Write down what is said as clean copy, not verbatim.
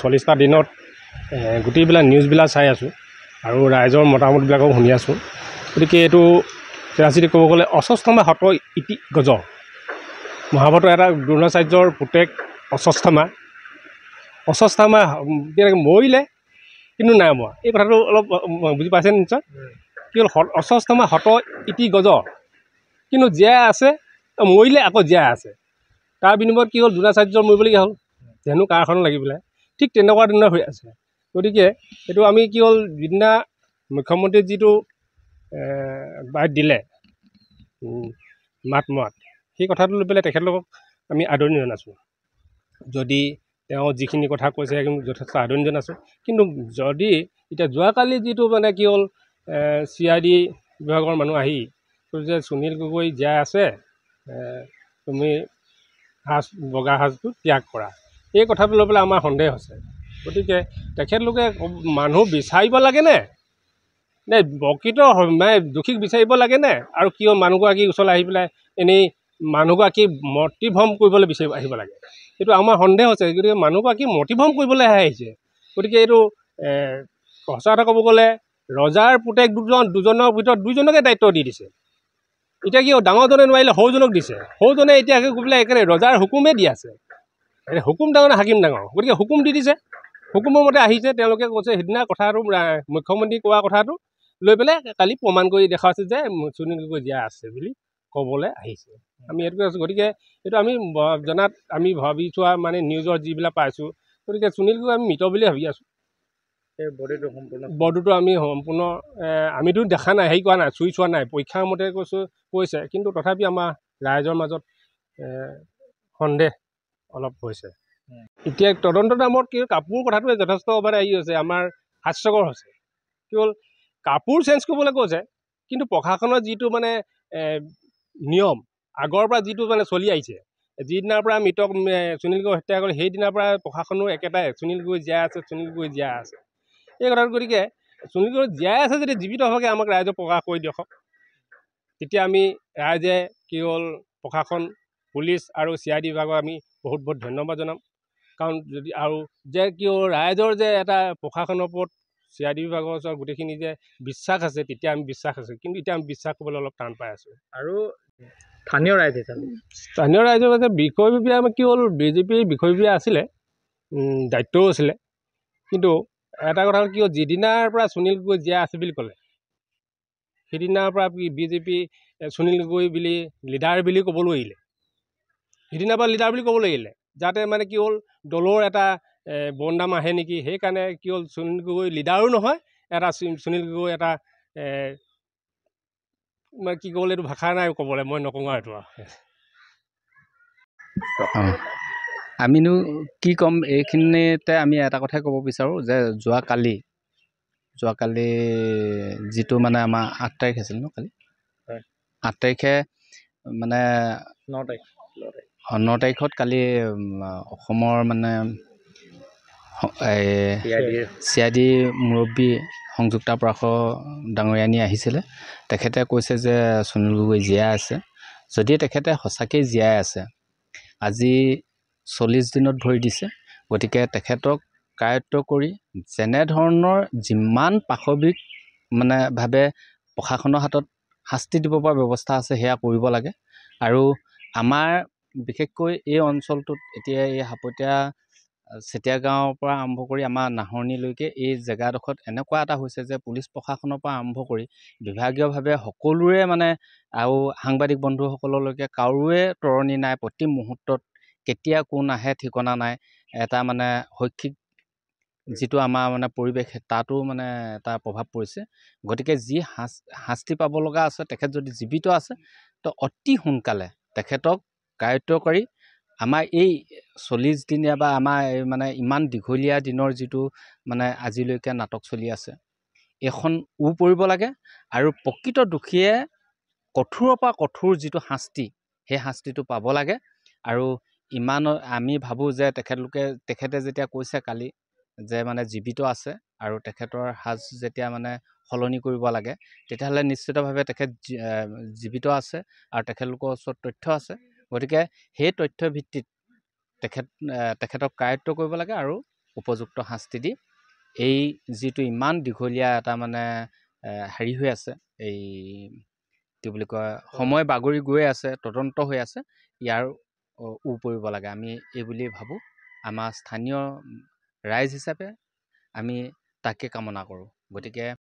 40টা দিনত গোটেইবিলাক নিউজবিলাক চাই আছোঁ আৰু ৰাইজৰ মতামতবিলাকো শুনি আছোঁ। গতিকে এইটো ৰাজনীতি ক'ব গ'লে অস্বস্থমা হত ইতি গজ মহাভাৰতৰ এটা দ্ৰোণাচাৰ্যৰ পুতেক অস্বস্থমা মৰিলে কিন্তু নাই মৰা। এই কথাটো অলপ বুজি পাইছে নিশ্চয়। কি হ'ল অস্বস্থমা হত ইতি গজ কিন্তু জীয়াই আছে, মৰিলে আকৌ জীয়াই আছে। তাৰ বিনিময়ত কি হ'ল, দ্ৰোণাচাৰ্যৰ মৰিবলগীয়া হ'ল যেনো কাৰখন লাগি পেলাই। ঠিক তেনেকুৱা ধৰণৰ হৈ আছে। গতিকে এইটো আমি কি হ'ল, যিদিনা মুখ্যমন্ত্ৰীয়ে যিটো বাইট দিলে মাত মৰাত, সেই কথাটো লৈ পেলাই তেখেতলোকক আমি আদৰণি জনাইছোঁ। যদি তেওঁ যিখিনি কথা কৈছে সেইখিনি যথেষ্ট আদৰণি জনাইছোঁ। কিন্তু যদি এতিয়া যোৱাকালি যিটো মানে কি হ'ল, CID বিভাগৰ মানুহ আহি কৈছে যে সুনীল গগৈ জীয়াই আছে, তুমি বগা সাজটো ত্যাগ কৰা, এই কথাটো লৈ পেলাই আমাৰ সন্দেহ হৈছে। গতিকে তেখেতলোকে মানুহ বিচাৰিব লাগেনে, নে প্ৰকৃত মানে দোষীক বিচাৰিব লাগেনে, আৰু কিয় মানুহগৰাকী ওচৰলৈ আহি পেলাই এনেই মানুহগৰাকী মতিভ্ৰম কৰিবলৈ বিচাৰি আহিব লাগে, এইটো আমাৰ সন্দেহ হৈছে। গতিকে মানুহগৰাকী মতিভ্ৰম কৰিবলৈহে আহিছে। গতিকে এইটো সঁচা কথা ক'ব গ'লে ৰজাৰ পুতেক দুজনৰ ভিতৰত দুইজনকে দায়িত্ব দি দিছে। এতিয়া কি ডাঙৰজনে নোৱাৰিলে সৰুজনক দিছে। সৰুজনে এতিয়া গৈ পেলাই একেবাৰে ৰজাৰ হুকুমেই দি আছে। হুকুম ডাঙৰ নে হাকিম ডাঙৰ? গতিকে হুকুম দি দিছে, হুকুমৰ মতে আহিছে। তেওঁলোকে কৈছে সিদিনা কথাটো মুখ্যমন্ত্ৰী কোৱা কথাটো লৈ পেলাই কালি প্ৰমাণ কৰি দেখুৱাইছে যে সুনীল গগৈ জীয়াই আছে বুলি ক'বলৈ আহিছে। আমি এইটোকে আছোঁ। গতিকে এইটো আমি জনাত আমি ভাবি চোৱা মানে নিউজৰ যিবিলাক পাইছোঁ, গতিকে সুনীল গগৈ আমি মৃত বুলি ভাবি আছোঁ। বডিটো আমি সম্পূৰ্ণ আমিতো দেখা নাই, হেৰি কৰা নাই, চুই চোৱা নাই, পৰীক্ষাৰ মতে কৈছে। কিন্তু তথাপি আমাৰ ৰাইজৰ মাজত সন্দেহ অলপ হৈছে। এতিয়া তদন্ত নামত কি কাপোৰ কথাটোৱে যথেষ্ট মানে হেৰি হৈছে, আমাৰ হাস্যকৰ হৈছে। কি হ'ল, কাপোৰ চেঞ্জ কৰিবলৈ কৈছে, কিন্তু প্ৰশাসনৰ যিটো মানে নিয়ম আগৰ পৰা যিটো মানে চলি আহিছে, যিদিনাৰ পৰা মৃতক সুনীল গগৈ হত্যা কৰে সেইদিনাৰ পৰা প্ৰশাসনৰ একেটাই, সুনীল গগৈ জীয়াই আছে, সুনীল গগৈ জীয়াই আছে এই কথাটো। গতিকে সুনীল গগৈ জীয়াই আছে যদি জীৱিত হোৱাকৈ আমাক ৰাইজক প্ৰকাশ কৰি দিয়ক। তেতিয়া আমি ৰাইজে কি হ'ল, প্ৰশাসন, পুলিচ আৰু CID বিভাগক আমি বহুত বহুত ধন্যবাদ জনাম। কাৰণ যদি আৰু যে কি হ'ল, ৰাইজৰ যে এটা প্ৰশাসনৰ ওপৰত CID বিভাগৰ ওচৰত গোটেইখিনি যে বিশ্বাস আছে, তেতিয়া আমি বিশ্বাস আছে। কিন্তু এতিয়া আমি বিশ্বাস কৰিবলৈ অলপ টান পাই আছোঁ। আৰু স্থানীয় ৰাইজ হিচাপে স্থানীয় ৰাইজৰ মাজে বিষয়ববীয়া কি হ'ল, BJPৰ বিষয়ববীয়া আছিলে, দায়িত্বও আছিলে। কিন্তু এটা কথা হ'ল কি হ'ল, যিদিনাৰ পৰা সুনীল গগৈ জীয়াই আছে বুলি ক'লে, সেইদিনাৰ পৰা BJP সুনীল গগৈ বুলি লিডাৰ বুলি ক'বলৈ এৰিলে। সিদিনাৰ পৰা লিডাৰ বুলি ক'বলৈ এৰিলে, যাতে মানে কি হ'ল, দলৰ এটা বনদাম আহে নেকি। সেইকাৰণে কি হ'ল, সুনীল গগৈ লিডাৰো নহয়, এটা সুনীল গগৈ এটা মানে কি ক'বলৈ, এইটো ভাষা নাই ক'বলৈ, মই নকওঁ আৰু এইটো। আমিনো কি ক'ম, এইখিনিতে আমি এটা কথাই ক'ব বিচাৰোঁ যে যোৱাকালি যিটো মানে আমাৰ 8 তাৰিখ আছিল ন, কালি 8 তাৰিখে মানে 9 তাৰিখত কালি অসমৰ মানে CID মুৰব্বী সংযুক্তা পৰাশৰ ডাঙৰীয়ানী আহিছিলে। তেখেতে কৈছে যে সুনীল গগৈ জীয়াই আছে। যদি তেখেতে সঁচাকৈ জীয়াই আছে, আজি 40 দিনত ভৰি দিছে। গতিকে তেখেতক কায়ত্ব কৰি যেনেধৰণৰ যিমান পাশবিক মানে ভাৱে প্ৰশাসনৰ হাতত শাস্তি দিব পৰা ব্যৱস্থা আছে সেয়া কৰিব লাগে। আৰু আমাৰ বিশেষকৈ এই অঞ্চলটোত এতিয়া এই হাপতীয়া চেতিয়া গাঁৱৰ পৰা আৰম্ভ কৰি আমাৰ নাহৰণিলৈকে এই জেগাডোখৰত এনেকুৱা এটা হৈছে যে পুলিচ প্ৰশাসনৰ পৰা আৰম্ভ কৰি বিভাগীয়ভাৱে সকলোৰে মানে আৰু সাংবাদিক বন্ধুসকললৈকে কাৰোৰে তৰণি নাই। প্ৰতি মুহূৰ্তত কেতিয়া কোন আহে ঠিকনা নাই। এটা মানে শৈক্ষিক যিটো আমাৰ মানে পৰিৱেশ, তাতো মানে এটা প্ৰভাৱ পৰিছে। গতিকে যি শাস্তি পাব লগা আছে, তেখেত যদি জীৱিত আছে তো অতি সোনকালে তেখেতক কায়ত্ব কৰি আমাৰ এই 40 দিনীয়া বা আমাৰ এই মানে ইমান দীঘলীয়া দিনৰ যিটো মানে আজিলৈকে নাটক চলি আছে, এইখন পৰিব লাগে। আৰু প্ৰকৃত দোষীয়ে কঠোৰৰ পৰা কঠোৰ যিটো শাস্তি, সেই শাস্তিটো পাব লাগে। আৰু ইমান আমি ভাবোঁ যে তেখেতে যেতিয়া কৈছে কালি যে মানে জীৱিত আছে আৰু তেখেতৰ সাজ যেতিয়া মানে সলনি কৰিব লাগে, তেতিয়াহ'লে নিশ্চিতভাৱে তেখেত জীৱিত আছে আৰু তেখেতলোকৰ ওচৰত তথ্য আছে। গতিকে সেই তথ্যৰ ভিত্তিত তেখেতক কায়ত্ব কৰিব লাগে আৰু উপযুক্ত শাস্তি দি এই যিটো ইমান দীঘলীয়া এটা মানে হেৰি হৈ আছে, এই কি বুলি কয়, সময় বাগৰি গৈ আছে, তদন্ত হৈ আছে, ইয়াৰ পৰিব লাগে, আমি এই বুলি ভাবোঁ। আমাৰ স্থানীয় ৰাইজ হিচাপে আমি তাকে কামনা কৰোঁ। গতিকে